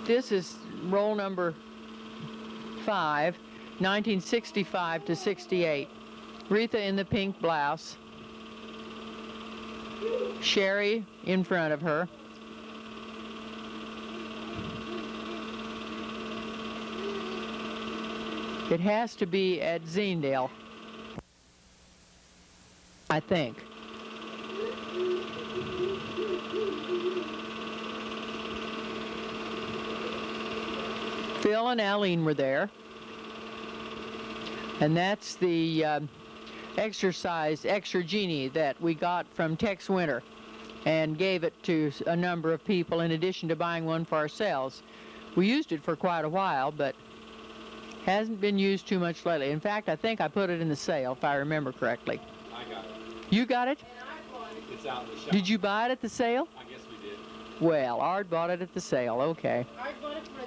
this is roll number 5, 1965 to 68. Retha in the pink blouse. Sherry in front of her. It has to be at Zeandale, I think. Phil and Aline were there. And that's the exercise extra genie that we got from Tex Winter and gave it to a number of people in addition to buying one for ourselves. We used it for quite a while, but hasn't been used too much lately. In fact, I think I put it in the sale, if I remember correctly. I got it. You got it? It's out in the shop. Did you buy it at the sale? I guess we did. Well, Art bought it at the sale. Okay. Art bought it for $1.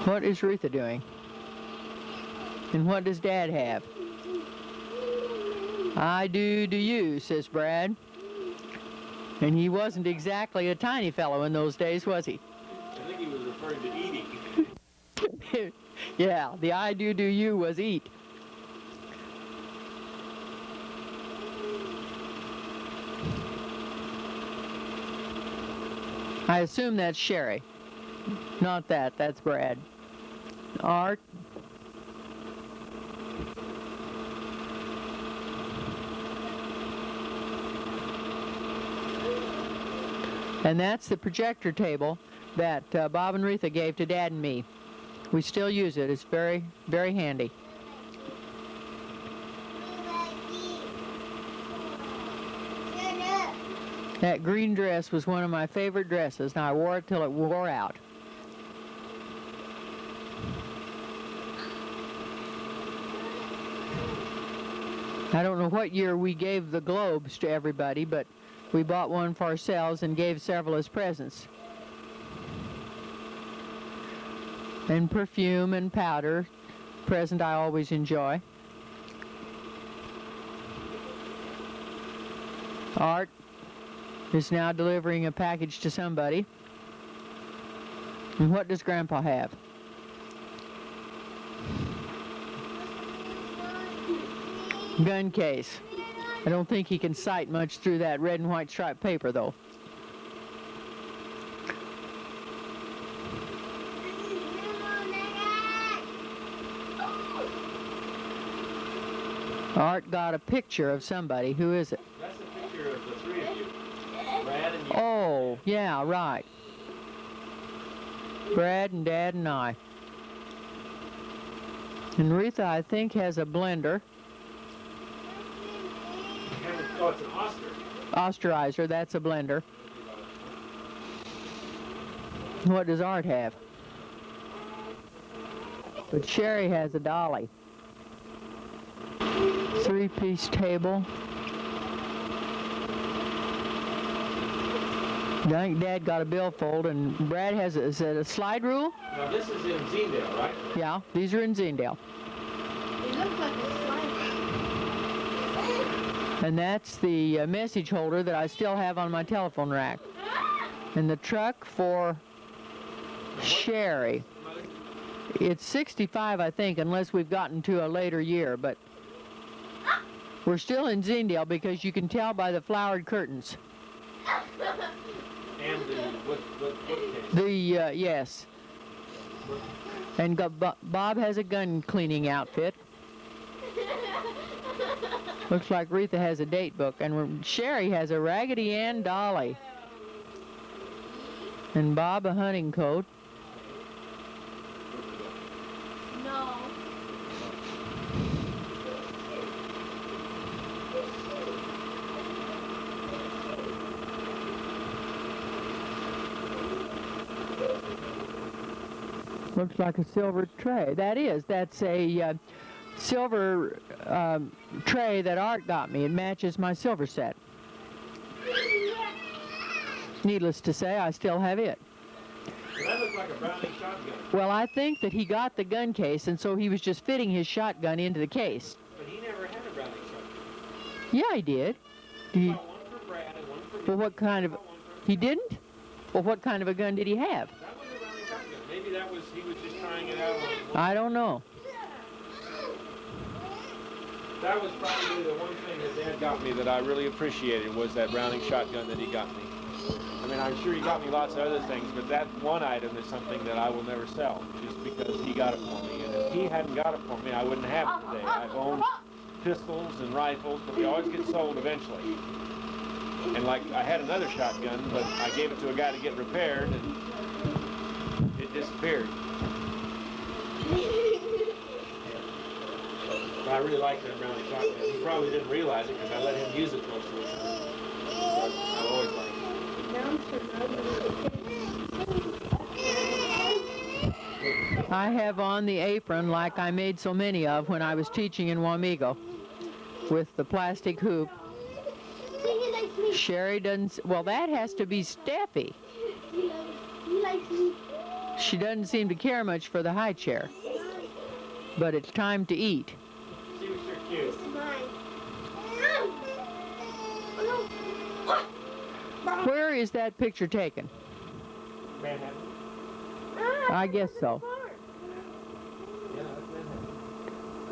What is Retha doing? And what does Dad have? I do you, says Brad. And he wasn't exactly a tiny fellow in those days, was he? I think he was referring to eating. Yeah, the I do you was eat. I assume that's Sherry. Not that, that's Brad. Art. And that's the projector table that Bob and Retha gave to Dad and me. We still use it. It's very, very handy. That green dress was one of my favorite dresses, and I wore it till it wore out. I don't know what year we gave the globes to everybody, but we bought one for ourselves and gave several as presents. And perfume and powder, present I always enjoy. Art is now delivering a package to somebody. And what does Grandpa have? Gun case. I don't think he can sight much through that red and white striped paper, though. Art got a picture of somebody. Who is it? That's a picture of the three of you. Brad and you. Oh, yeah, right. Brad and Dad and I. And Retha, I think, has a blender. Oh, it's an Oster. Osterizer, that's a blender. What does Art have? But Sherry has a dolly. 3-piece table. I think Dad got a billfold, and Brad has is it a slide rule? Now this is in Zeandale, right? Yeah, these are in Zeandale. It looks like a slide. And that's the message holder that I still have on my telephone rack. And the truck for Sherry. It's 65, I think, unless we've gotten to a later year, but we're still in Zeandale because you can tell by the flowered curtains. And the what case? The, yes. And Bob has a gun cleaning outfit. Looks like Retha has a date book, and Sherry has a Raggedy Ann dolly. And Bob a hunting coat. No. Looks like a silver tray. That's a silver tray that Art got me. It matches my silver set. Needless to say, I still have it. Does that look like a Browning shotgun. Well, I think that he got the gun case, and so he was just fitting his shotgun into the case. But he never had a Browning shotgun. Yeah, he did. He bought one for Brad and one for me. Well, what kind of... He didn't? Well, what kind of a gun did he have? That was a Browning shotgun. Maybe that was, he was just trying it out on one. I don't know. That was probably the one thing that Dad got me that I really appreciated, was that Browning shotgun that he got me. I mean, I'm sure he got me lots of other things, but that one item is something that I will never sell, just because he got it for me. And if he hadn't got it for me, I wouldn't have it today. I've owned pistols and rifles, but they always get sold eventually. And like, I had another shotgun, but I gave it to a guy to get repaired, and it disappeared. But I really like that Browning shotgun. He probably didn't realize it because I let him use it most of the time. But I've always liked it. I have on the apron like I made so many of when I was teaching in Wamego, with the plastic hoop. Sherry doesn't... Well, that has to be Steffi. She doesn't seem to care much for the high chair. But it's time to eat. She was sure cute. Where is that picture taken? Manhattan. I guess so. Yeah, that's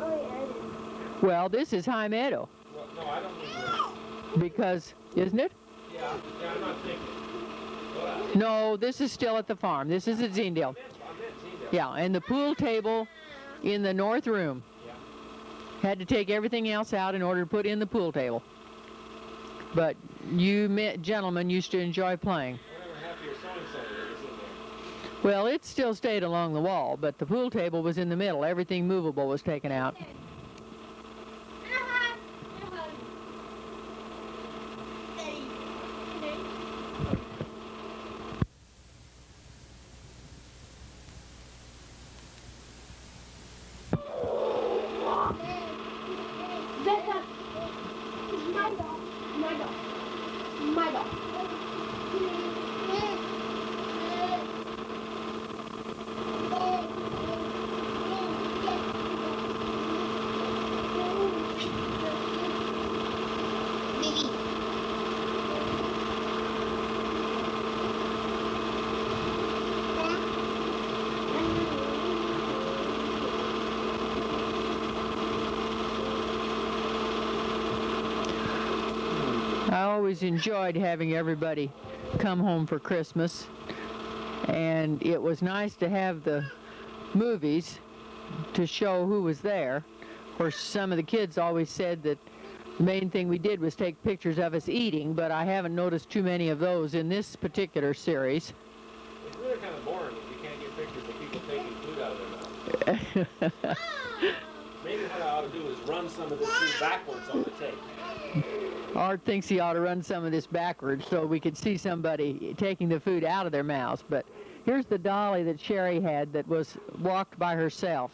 Manhattan. Well, this is High Meadow. Well, no, I don't mean that. Because, isn't it? Yeah, I'm not thinking. Well, No, this is still at the farm. This is at Zeandale. I meant Zeandale. Yeah, and the pool table in the north room. Yeah. Had to take everything else out in order to put in the pool table. But you gentlemen used to enjoy playing. Whatever happened to your sewing center that was in there? Well, it still stayed along the wall, but the pool table was in the middle. Everything movable was taken out. My dog. I always enjoyed having everybody come home for Christmas, and it was nice to have the movies to show who was there. Of course, some of the kids always said that the main thing we did was take pictures of us eating, but I haven't noticed too many of those in this particular series. It's really kind of boring if you can't get pictures of people taking food out of their mouth. Maybe what I ought to do is run some of this food backwards on the tape. Art thinks he ought to run some of this backwards so we could see somebody taking the food out of their mouths. But here's the dolly that Sherry had that was walked by herself.